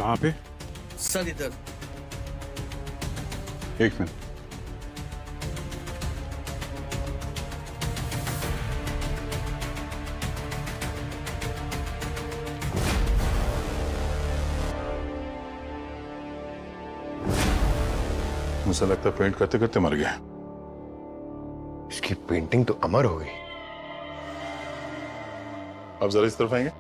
कहाँ पे? सर इधर। एक मिनट। मुझे लगता है पेंट करते करते मर गया। इसकी पेंटिंग तो अमर हो गई। अब जरा इस तरफ आएंगे।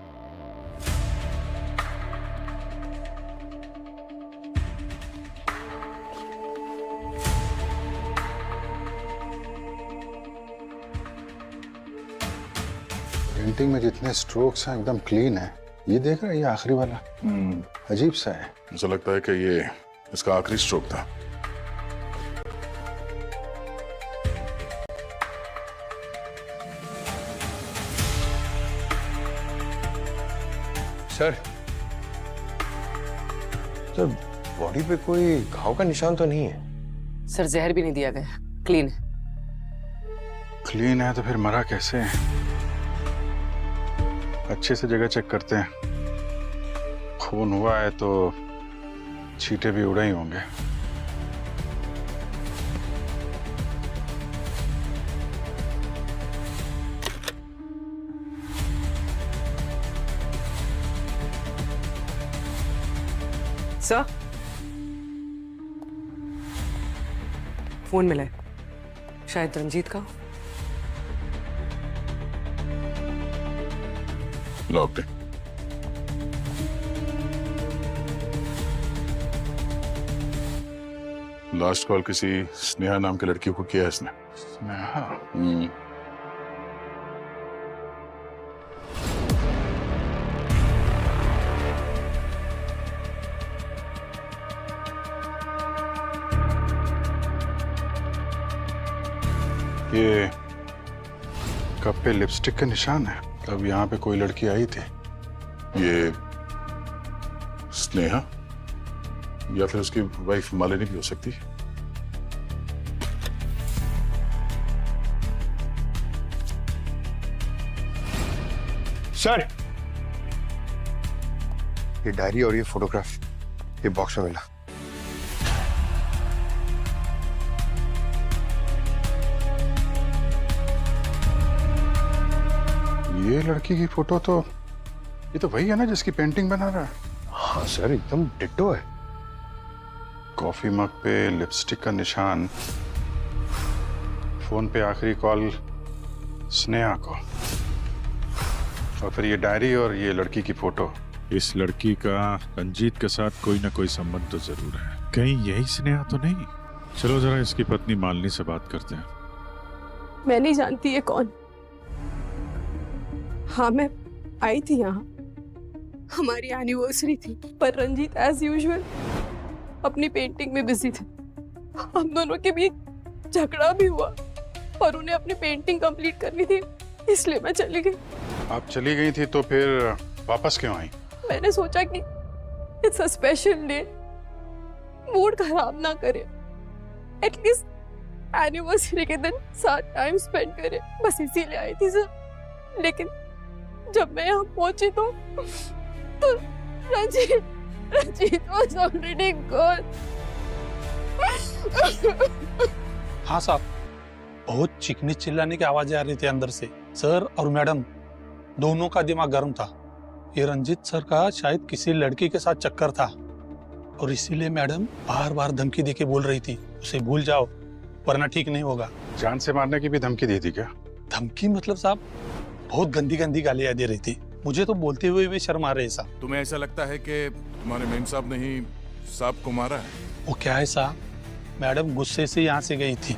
पेंटिंग में जितने स्ट्रोक्स हैं एकदम क्लीन है। ये देख रहा है, ये आखिरी वाला अजीब सा है। मुझे लगता है कि ये इसका आखिरी स्ट्रोक था। सर सर बॉडी पे कोई घाव का निशान तो नहीं है? सर जहर भी नहीं दिया गया, क्लीन है। क्लीन है तो फिर मरा कैसे है? अच्छे से जगह चेक करते हैं। खून हुआ है तो छींटे भी उड़े ही होंगे। सर फोन मिला है, शायद रंजीत का। लॉक्ड है। लास्ट कॉल किसी स्नेहा नाम की लड़की को किया है इसने। स्नेहा? ये कप पे लिपस्टिक का निशान है। अब यहाँ पे कोई लड़की आई थी। ये स्नेहा या फिर उसकी वाइफ मालिनी भी हो सकती है। सर ये डायरी और ये फोटोग्राफ ये बॉक्स में मिला। ये लड़की की फोटो तो ये तो वही है ना जिसकी पेंटिंग बना रहा है। हाँ सर एकदम डिट्टो है। कॉफी मग पे लिपस्टिक का निशान, फोन पे आखिरी कॉल स्नेहा को, और फिर ये डायरी और ये लड़की की फोटो। इस लड़की का रंजीत के साथ कोई ना कोई संबंध तो जरूर है। कहीं यही स्नेहा तो नहीं? चलो जरा इसकी पत्नी मालिनी से बात करते हैं। मैं नहीं जानती ये कौन। हाँ मैं आई थी यहाँ, हमारी एनिवर्सरी थी, पर रंजीत एज यूजुअल अपनी पेंटिंग में बिजी थे। हम दोनों के बीच झगड़ा भी हुआ और उन्हें अपनी पेंटिंग कंप्लीट करनी थी, इसलिए मैं चली गई। आप चली गई थी तो फिर वापस क्यों आई? मैंने सोचा कि it's a special day, mood खराब ना करे, एटलीस्ट एनिवर्सरी के दिन साथ टाइम स्पेंड करे, बस इसीलिए आई थी सर। लेकिन जब मैं यहाँ पहुंची तो रंजीत was already gone। हाँ साहब, बहुत चीखने चिल्लाने की आवाजें आ रही थी अंदर से। सर और मैडम दोनों का दिमाग गर्म था। ये रंजीत सर का शायद किसी लड़की के साथ चक्कर था और इसीलिए मैडम बार बार धमकी देके बोल रही थी उसे भूल जाओ वरना ठीक नहीं होगा। जान से मारने की भी धमकी दी थी क्या? धमकी मतलब साहब बहुत गंदी गंदी गालियां दे रही थी। मुझे तो बोलते हुए भी शर्म आ रही है साहब। तुम्हें ऐसा लगता है कि तुम्हारे मेम साहब ने ही साहब को मारा है? वो क्या है साहब, मैडम गुस्से से यहाँ से गई थी।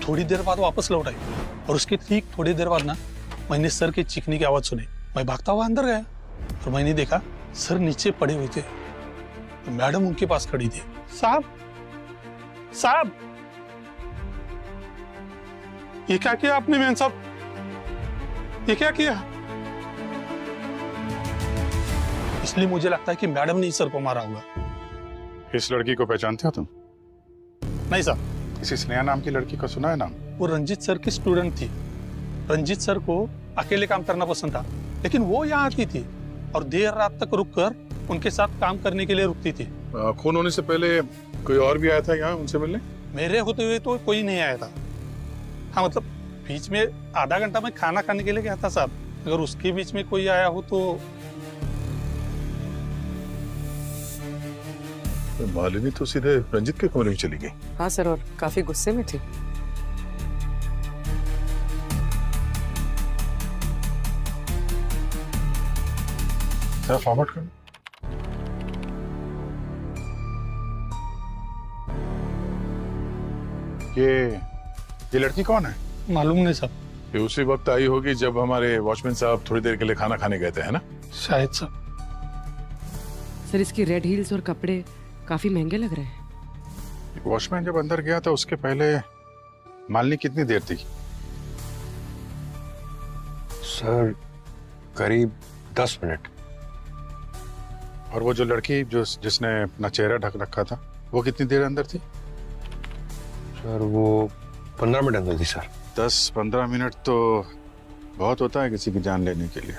थोड़ी देर बाद वापस लौट आई और उसके ठीक थोड़ी देर बाद ना मैंने सर के चीखने की आवाज सुनी। मैं भागता हुआ अंदर गया और मैंने देखा सर नीचे पड़े हुए थे तो मैडम उनके पास खड़ी थी। साहब साहब ये क्या किया आपने मैन साहब, ये क्या किया? इसलिए मुझे लगता है कि मैडम ने सर को मारा होगा। इस लड़की को पहचानते हो तुम? नहीं साहब। किसी स्नेहा नाम की लड़की का सुना है नाम? वो रंजीत सर की स्टूडेंट थी। रंजीत सर को अकेले काम करना पसंद था, लेकिन वो यहाँ आती थी और देर रात तक रुककर उनके साथ काम करने के लिए रुकती थी। खून होने से पहले कोई और भी आया था यहाँ उनसे मिलने? मेरे होते हुए तो कोई नहीं आया था। हाँ मतलब बीच में आधा घंटा मैं खाना खाने के लिए गया था साहब, अगर उसके बीच में कोई आया हो तो। मालिनी तो सीधे रंजीत के कमरे में चली गई। हाँ सर, और काफी गुस्से में थी। सर फॉरवर्ड कर। ये लड़की कौन है? मालूम नहीं साहब। ये उसी वक्त आई होगी जब हमारे वॉचमैन साहब थोड़ी देर के लिए खाना खाने गए थे, है ना? शायद साहब। सर इसकी रेड हील्स और कपड़े काफी महंगे लग रहे हैं। वॉचमैन जब अंदर गया था उसके पहले मालिनी कितनी देर थी? सर करीब 10 मिनट। और वो जो लड़की जिसने अपना चेहरा ढक रखा था वो कितनी देर अंदर थी? सर वो 15 मिनट अंदर थी सर। 10-15 मिनट तो बहुत होता है किसी की जान लेने के लिए।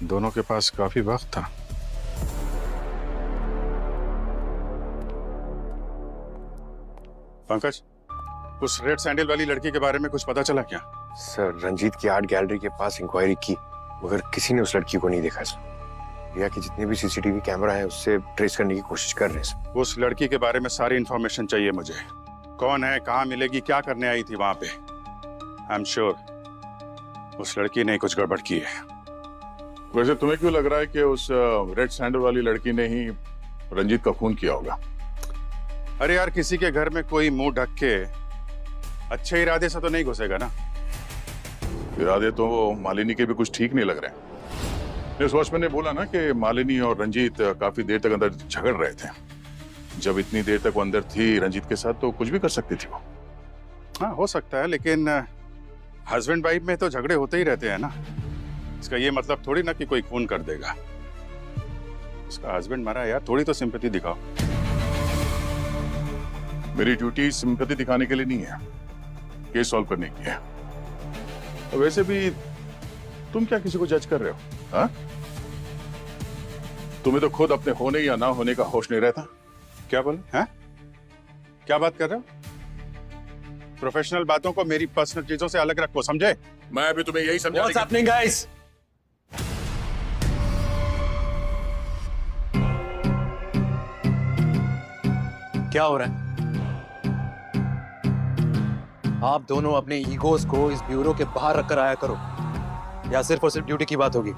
दोनों के पास काफी वक्त था। पंकज, उस रेड सैंडल वाली लड़की के बारे में कुछ पता चला क्या? सर रंजीत की आर्ट गैलरी के पास इंक्वायरी की मगर किसी ने उस लड़की को नहीं देखा सर। या कि जितने भी सीसीटीवी कैमरा है उससे ट्रेस करने की कोशिश कर रहे हैं सर। उस लड़की के बारे में सारी इंफॉर्मेशन चाहिए मुझे। कौन है, कहाँ मिलेगी, क्या करने आई थी वहां पे? आई एम श्योर उस लड़की ने कुछ गड़बड़ की है। वैसे तुम्हें क्यों लग रहा है कि उस रेड सैंडल वाली लड़की ने ही रंजीत का खून किया होगा? अरे यार, किसी के घर में कोई मुंह ढक के अच्छे इरादे से तो नहीं घुसेगा ना। इरादे तो मालिनी के भी कुछ ठीक नहीं लग रहे हैं। इस वॉचमैन ने बोला ना कि मालिनी और रंजीत काफी देर तक अंदर झगड़ रहे थे। जब इतनी देर तक वो अंदर थी रंजीत के साथ तो कुछ भी कर सकती थी वो। हाँ हो सकता है, लेकिन हस्बैंड वाइफ में तो झगड़े होते ही रहते हैं ना। इसका ये मतलब थोड़ी ना कि कोई खून कर देगा। इसका हस्बैंड मरा है यार, थोड़ी तो सिंपैथी दिखाओ। मेरी ड्यूटी सिंपैथी दिखाने के लिए नहीं है, केस सॉल्व करने की है। और वैसे भी तुम क्या किसी को जज कर रहे हो? हाँ? तुम्हें तो खुद अपने होने या ना होने का होश नहीं रहता। क्या बोले? हैं? क्या बात कर रहे हो? प्रोफेशनल बातों को मेरी पर्सनल चीजों से अलग रखो, समझे? मैं अभी तुम्हें यही समझा। What's happening, guys? क्या हो रहा है? आप दोनों अपने ईगोस को इस ब्यूरो के बाहर रखकर आया करो, या सिर्फ और सिर्फ ड्यूटी की बात होगी?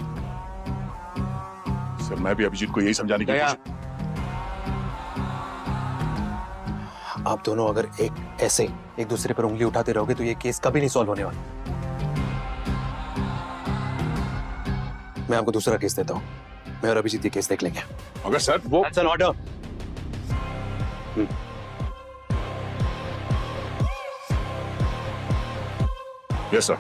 सर मैं भी अभिजीत को यही समझाने की कोशिश। आप दोनों अगर ऐसे एक दूसरे पर उंगली उठाते रहोगे तो ये केस कभी नहीं सॉल्व होने वाला। मैं आपको दूसरा केस देता हूं। मैं और अभिजीत ये केस देख लेंगे। अगर सर वो That's an order. Yes sir.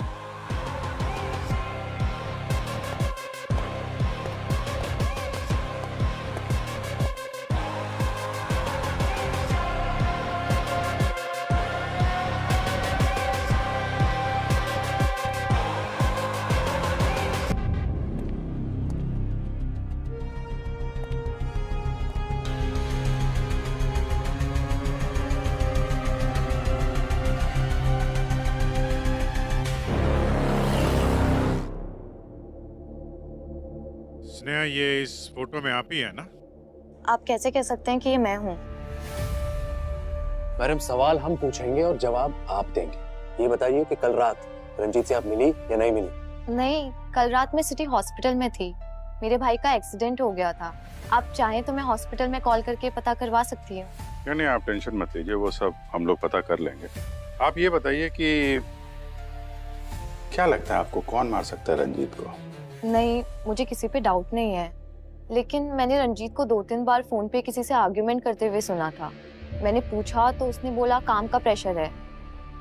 Sneha, ये इस फोटो में आप ही है ना? आप कैसे कह सकते हैं कि ये मैं हूँ? मैडम सवाल हम पूछेंगे और जवाब आप देंगे। ये बताइए कि कल रात रंजीत से आप मिली या नहीं मिली? नहीं, कल रात मैं सिटी हॉस्पिटल में थी। मेरे भाई का एक्सीडेंट हो गया था। आप चाहें तो मैं हॉस्पिटल में कॉल करके पता करवा सकती हूँ। नहीं, आप टेंशन मत लीजिए, वो सब हम लोग पता कर लेंगे। आप ये बताइए कि क्या लगता है आपको, कौन मार सकता है रंजीत को? नहीं, मुझे किसी पे डाउट नहीं है, लेकिन मैंने रंजीत को 2-3 बार फोन पे किसी से आर्ग्यूमेंट करते हुए सुना था। मैंने पूछा तो उसने बोला काम का प्रेशर है,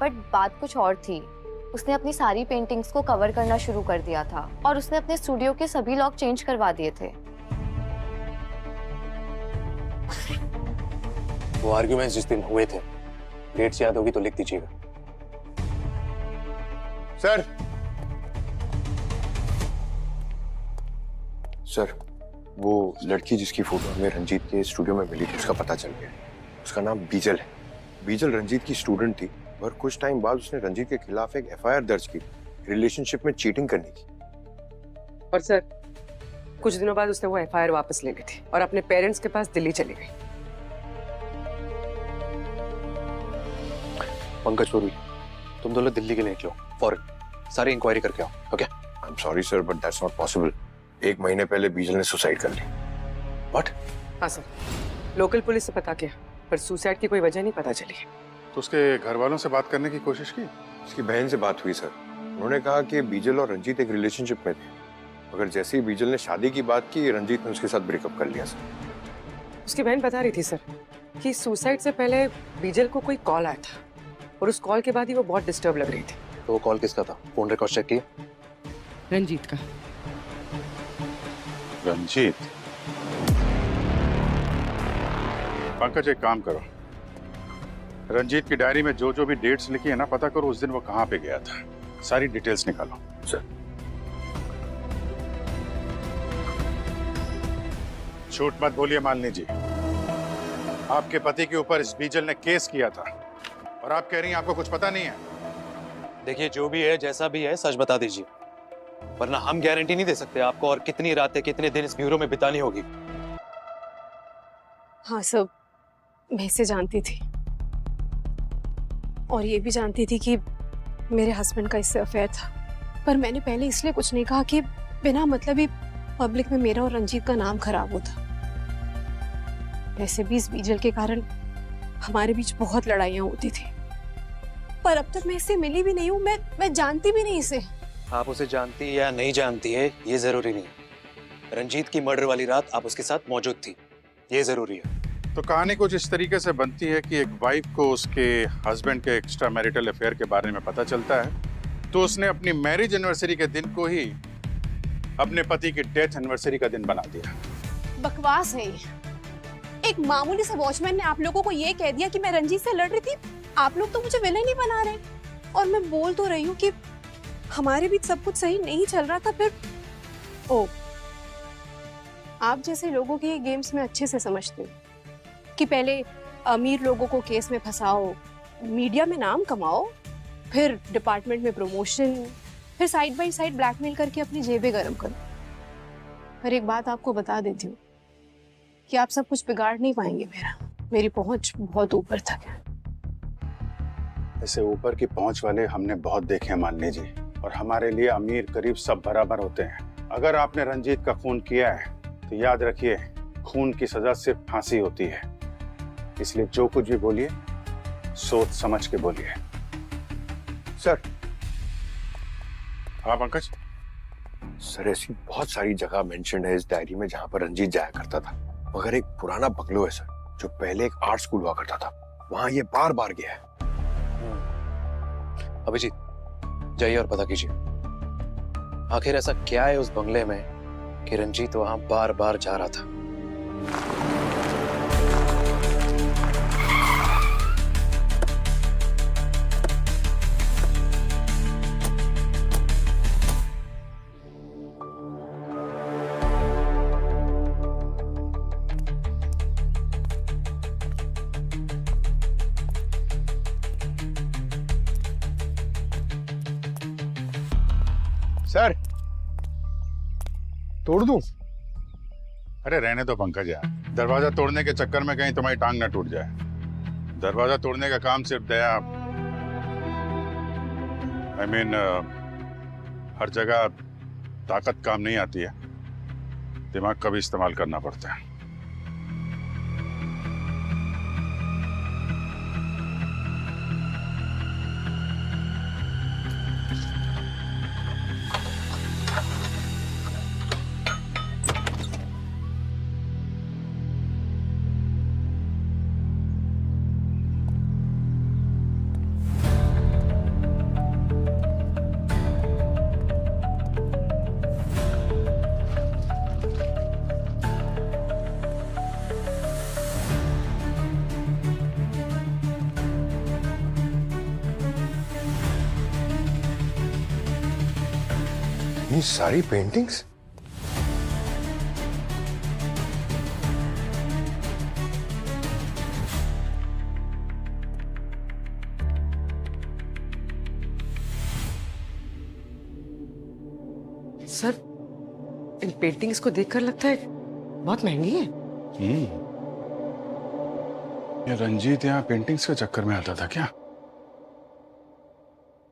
बट बात कुछ और थी। उसने अपनी सारी पेंटिंग्स को कवर करना शुरू कर दिया था और उसने अपने स्टूडियो के सभी लॉक चेंज करवा दिए थे। वो आर्ग्यूमेंट्स जिस दिन हुए थे, डेट्स याद होगी तो लिख दीजिएगा। सर सर, वो लड़की जिसकी फोटो हमें रंजीत के स्टूडियो में मिली थी, उसका पता चल गया। उसका नाम बीजल है। बीजल रंजीत की स्टूडेंट थी और कुछ टाइम बाद उसने रंजीत के खिलाफ एक एफआईआर दर्ज की रिलेशनशिप में चीटिंग करने की। और सर, कुछ दिनों बाद उसने वो एफआईआर वापस ले ली थी और अपने पेरेंट्स के पास दिल्ली चली गई। पंकज पुरी, तुम दोनों दिल्ली के लिए निकलो फौरन, सारी इंक्वायरी करके आओ। Okay? I am sorry sir, but that's not possible. 1 महीने पहले बीजल ने सुसाइड कर ली। व्हाट? हाँ सर, लोकल पुलिस से पता किया पर सुसाइड की कोई वजह नहीं पता चली। तो उसके घर वालों से बात करने की कोशिश की? उसकी बहन से बात हुई सर। उन्होंने कहा कि बीजल और रंजीत एक रिलेशनशिप में थे, मगर जैसे ही बीजल ने शादी की बात की, रंजीत ने उसके साथ ब्रेकअप कर लिया सर। उसकी बहन बता रही थी सर कि सुसाइड से पहले बीजल को कोई कॉल आया था और उस कॉल के बाद ही वो बहुत डिस्टर्ब लग रही थी। तो वो कॉल किसका था? फोन रिकॉर्ड चेक किया? रंजीत का। रंजीत? पंकज, एक काम करो, रंजीत की डायरी में जो जो भी डेट्स लिखी है ना, पता करो उस दिन वो कहाँ पे गया था। सारी डिटेल्स निकालो। सर। झूठ मत बोलिए मालिनी जी, आपके पति के ऊपर इस बीजल ने केस किया था और आप कह रही हैं आपको कुछ पता नहीं है। देखिए, जो भी है, जैसा भी है, सच बता दीजिए, वरना हम गारंटी नहीं दे सकते आपको और कितनी रातें, कितने दिन इस ब्यूरो में बितानी होगी। हाँ सब, मैं इसे जानती थी और ये भी जानती थी कि मेरे हस्बैंड का इससे अफेयर था, पर मैंने पहले इसलिए कुछ नहीं कहा कि बिना मतलब ही पब्लिक में मेरा और रंजीत का नाम खराब होता। वैसे भी इस बीजल के कारण हमारे बीच बहुत लड़ाइयाँ होती थी, पर अब तक मैं इससे मिली भी नहीं हूँ, मैं जानती भी नहीं इसे। आप उसे जानती है या नहीं जानती है ये जरूरी नहीं है। रंजीत की मर्डर वाली रात आप उसके साथ मौजूद थी, ये जरूरी है। तो कहानी कुछ इस तरीके से बनती है कि एक वाइफ को उसके हस्बैंड के एक्स्ट्रा मैरिटल अफेयर के बारे में पता चलता है, तो उसने अपनी मैरिज एनिवर्सरी के दिन को ही अपने पति की डेथ एनिवर्सरी का दिन बना दिया। बकवास है ये। एक मामूली सा वॉचमैन ने आप लोगों को ये कह दिया कि मैं रंजीत से लड़ रही थी। आप लोग तो मुझे विलेन ही बना रहे हैं और मैं बोल तो रही हूँ कि हमारे बीच सब कुछ सही नहीं चल रहा था। फिर ओ, आप जैसे लोगों के गेम्स में अच्छे से समझते हो कि पहले अमीर लोगों को केस में फंसाओ, मीडिया में नाम कमाओ, फिर डिपार्टमेंट में प्रमोशन, फिर साइड बाय साइड ब्लैकमेल करके अपनी जेबें गर्म करो। पर एक बात आपको बता देती हूँ कि आप सब कुछ बिगाड़ नहीं पाएंगे। मेरी पहुंच बहुत ऊपर तक है। ऐसे ऊपर की पहुंच वाले हमने बहुत देखे हैं मालिनी जी, और हमारे लिए अमीर गरीब सब बराबर होते हैं। अगर आपने रंजीत का खून किया है तो याद रखिए, खून की सजा सिर्फ फांसी होती है। इसलिए जो कुछ भी बोलिए सोच समझ के बोलिए। सर। हाँ पंकज? सर, ऐसी बहुत सारी जगह मेंशन है इस डायरी में जहां पर रंजीत जाया करता था, मगर एक पुराना बंगलो है सर, जो पहले एक आर्ट स्कूल हुआ करता था, वहां ये बार बार गया है। अभिजीत, जाइए और पता कीजिए आखिर ऐसा क्या है उस बंगले में कि रंजीत वहां बार बार जा रहा था। सर, तोड़ दूं? अरे रहने दो पंकज यार, दरवाजा तोड़ने के चक्कर में कहीं तुम्हारी टांग ना टूट जाए। दरवाजा तोड़ने का काम सिर्फ दया, I mean, हर जगह ताकत काम नहीं आती है, दिमाग का भी इस्तेमाल करना पड़ता है। ये सारी पेंटिंग्स? सर, इन पेंटिंग्स को देखकर लगता है बहुत महंगी है। ये रंजीत यहाँ पेंटिंग्स के चक्कर में आता था क्या?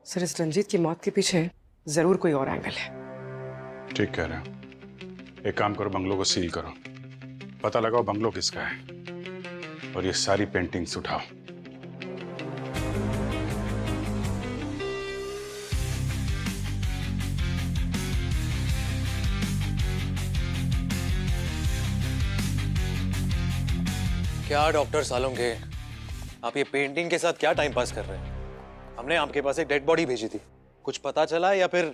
सर, इस रंजीत की मौत के पीछे जरूर कोई और एंगल है। ठीक कह रहे हो। एक काम करो, बंगलो को सील करो, पता लगाओ बंगलो किसका है, और ये सारी पेंटिंग्स उठाओ। क्या डॉक्टर सालोंगे, आप ये पेंटिंग के साथ क्या टाइम पास कर रहे हैं? हमने आपके पास एक डेड बॉडी भेजी थी, कुछ पता चला या फिर?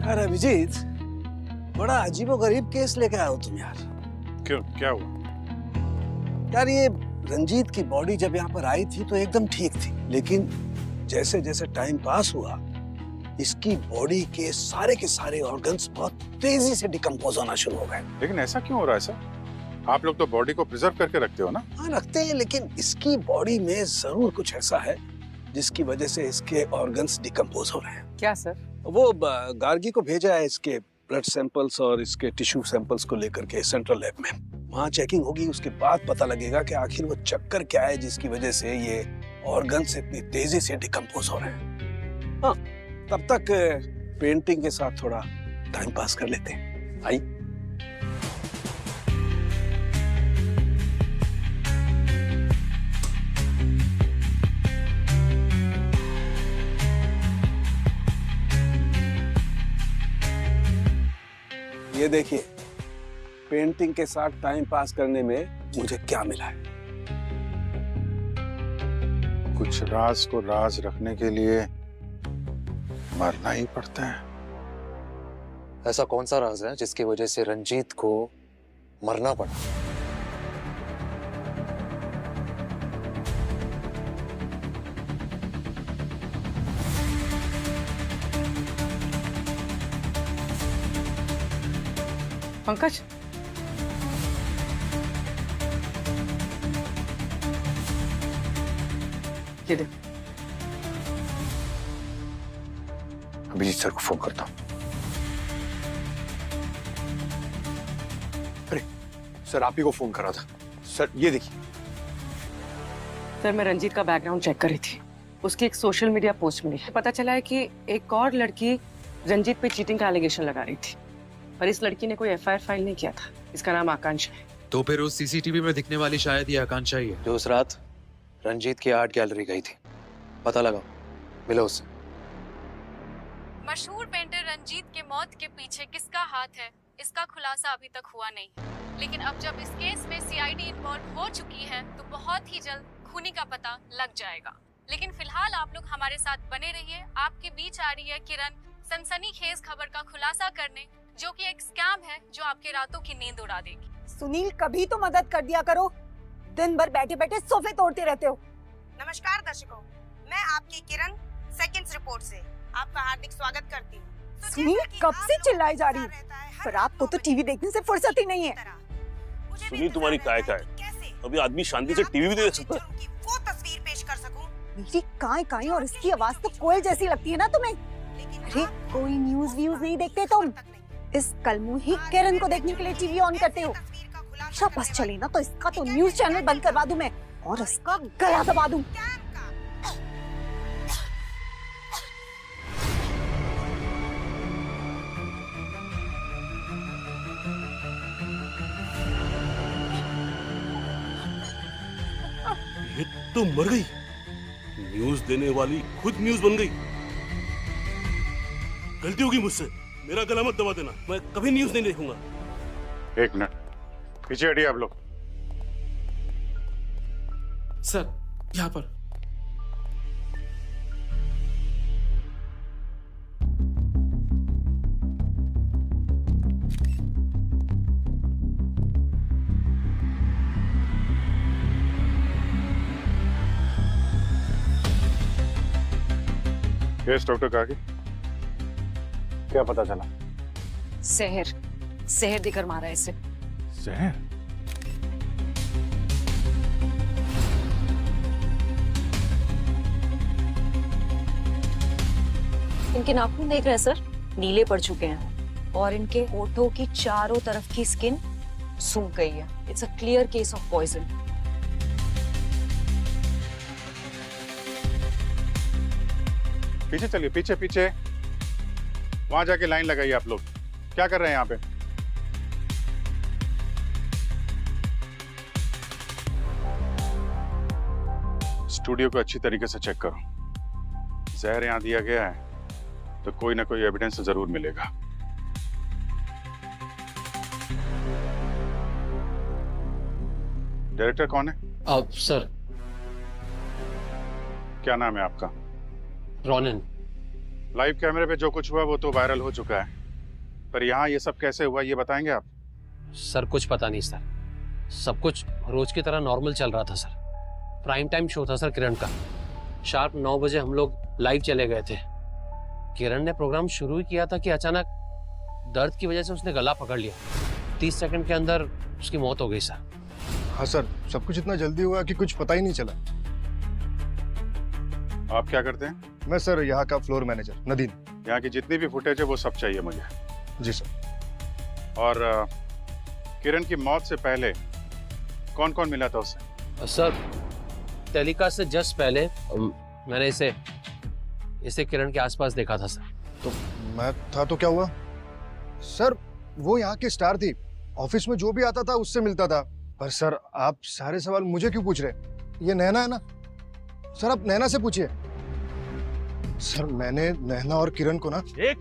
यार अभिजीत, बड़ा अजीबोगरीब केस लेके आए हो तुम यार। क्यों, क्या हुआ? यार ये रंजीत की बॉडी जब यहाँ पर आई थी तो एकदम ठीक थी, लेकिन जैसे जैसे टाइम पास हुआ इसकी बॉडी के सारे ऑर्गन्स बहुत तेजी से डिकम्पोज होना शुरू हो गए। लेकिन ऐसा क्यों हो रहा है सर? आप लोग तो बॉडी को प्रिजर्व करके रखते हो ना? हाँ रखते हैं, लेकिन इसकी बॉडी में जरूर कुछ ऐसा है जिसकी वजह से इसके ऑर्गन्स डिकम्पोज हो रहे हैं। क्या सर? वो गार्गी को भेजा है इसके ब्लड सैंपल्स और इसके टिश्यू सैंपल्स को लेकर के सेंट्रल लैब में। वहाँ चेकिंग होगी, उसके बाद पता लगेगा कि आखिर वो चक्कर क्या है जिसकी वजह से ये ऑर्गन्स इतनी तेजी से डिकम्पोज हो रहे हैं। हाँ, तब तक पेंटिंग के साथ थोड़ा टाइम पास कर लेते हैं। आई ये देखिए, पेंटिंग के साथ टाइम पास करने में मुझे क्या मिला है। कुछ राज को राज रखने के लिए मरना ही पड़ता है। ऐसा कौन सा राज है जिसकी वजह से रंजीत को मरना पड़ा? पंकज, ये देख। अभिजीत सर को फोन करता हूँ। अरे सर, आप ही को फोन करा था। सर ये देखिए। सर, मैं रंजीत का बैकग्राउंड चेक कर रही थी, उसकी एक सोशल मीडिया पोस्ट मिली। पता चला है कि एक और लड़की रंजीत पे चीटिंग का एलिगेशन लगा रही थी, पर इस लड़की ने कोई एफआईआर फाइल नहीं किया था। इसका नाम आकांक्षा है। तो फिर उस सीसीटीवी में दिखने वाली शायद ये आकांक्षा ही है जो उस रात रंजीत की आर्ट गैलरी गई थी। पता लगाओ, मिलो उससे। मशहूर पेंटर रंजीत के मौत के पीछे किसका हाथ है, इसका खुलासा अभी तक हुआ नहीं, लेकिन अब जब इस केस में सीआईडी इन्वॉल्व हो चुकी है तो बहुत ही जल्द खूनी का पता लग जाएगा। लेकिन फिलहाल आप लोग हमारे साथ बने रहिए। आपके बीच आ रही है किरण, सनसनीखेज खबर का खुलासा करने, जो कि एक स्कैम है जो आपके रातों की नींद उड़ा देगी। सुनील, कभी तो मदद कर दिया करो, दिन भर बैठे बैठे सोफे तोड़ते रहते हो। नमस्कार दर्शकों, मैं आपकी किरण सेकंड्स रिपोर्ट से आपका हार्दिक स्वागत करती हूँ। सुनील, कब से चिल्लाई जा रही है, पर आपको तो टीवी देखने से फुर्सत ही नहीं है। सुनील, तुम्हारी काय है? अभी आदमी शांति से टीवी भी देख सकता है। वो तस्वीर पेश कर सकूं। मेरी काय और इसकी आवाज तो कोयल जैसी लगती है ना तुम्हें? अरे कोई न्यूज व्यूज नहीं देखते तुम? इस कलमुही किरण को देखने के लिए टीवी ऑन करते हो। बस चले ना तो इसका तो न्यूज चैनल बंद करवा दूं मैं, और इसका गला दबा दूं। ये तो मर गई। न्यूज देने वाली खुद न्यूज बन गई। गलती होगी मुझसे, मेरा गला मत दबा देना। मैं कभी न्यूज नहीं देखूंगा। एक मिनट पीछे हटिए आप लोग। सर, यहाँ पर। यस डॉक्टर काकी, क्या पता चला? जहर देकर मारा है इसे। जहर? इनके नाखून देख रहे हैं सर, नीले पड़ चुके हैं और इनके होठों की चारों तरफ की स्किन सूख गई है। It's a clear case of poison. पीछे चलिए, पीछे पीछे, वहां जाके लाइन लगाइए। आप लोग क्या कर रहे हैं यहाँ पे? स्टूडियो को अच्छी तरीके से चेक करो। जहर यहाँ दिया गया है तो कोई ना कोई एविडेंस जरूर मिलेगा। डायरेक्टर कौन है? सर, क्या नाम है आपका? रोनिन। लाइव कैमरे पे जो कुछ हुआ वो तो वायरल हो चुका है, पर यहाँ ये सब कैसे हुआ ये बताएंगे आप? सर कुछ पता नहीं सर, सब कुछ रोज की तरह नॉर्मल चल रहा था सर। प्राइम टाइम शो था सर किरण का। शार्प 9 बजे हम लोग लाइव चले गए थे। किरण ने प्रोग्राम शुरू ही किया था कि अचानक दर्द की वजह से उसने गला पकड़ लिया। 30 सेकंड के अंदर उसकी मौत हो गई सर। हाँ सर, सब कुछ इतना जल्दी हुआ कि कुछ पता ही नहीं चला। आप क्या करते हैं? मैं सर यहाँ का फ्लोर मैनेजर नदीन। यहाँ की जितनी भी फुटेज है वो सब चाहिए मुझे। जी सर। और किरण की मौत से पहले कौन कौन मिला था उससे? सर टेलीकास्ट से जस्ट पहले मैंने इसे किरण के आसपास देखा था सर। तो मैं था तो क्या हुआ? सर वो यहाँ की स्टार थी, ऑफिस में जो भी आता था उससे मिलता था। पर सर आप सारे सवाल मुझे क्यों पूछ रहे? ये नैना है ना सर, आप नैना से पूछिए। सर मैंने नैना और किरण को ना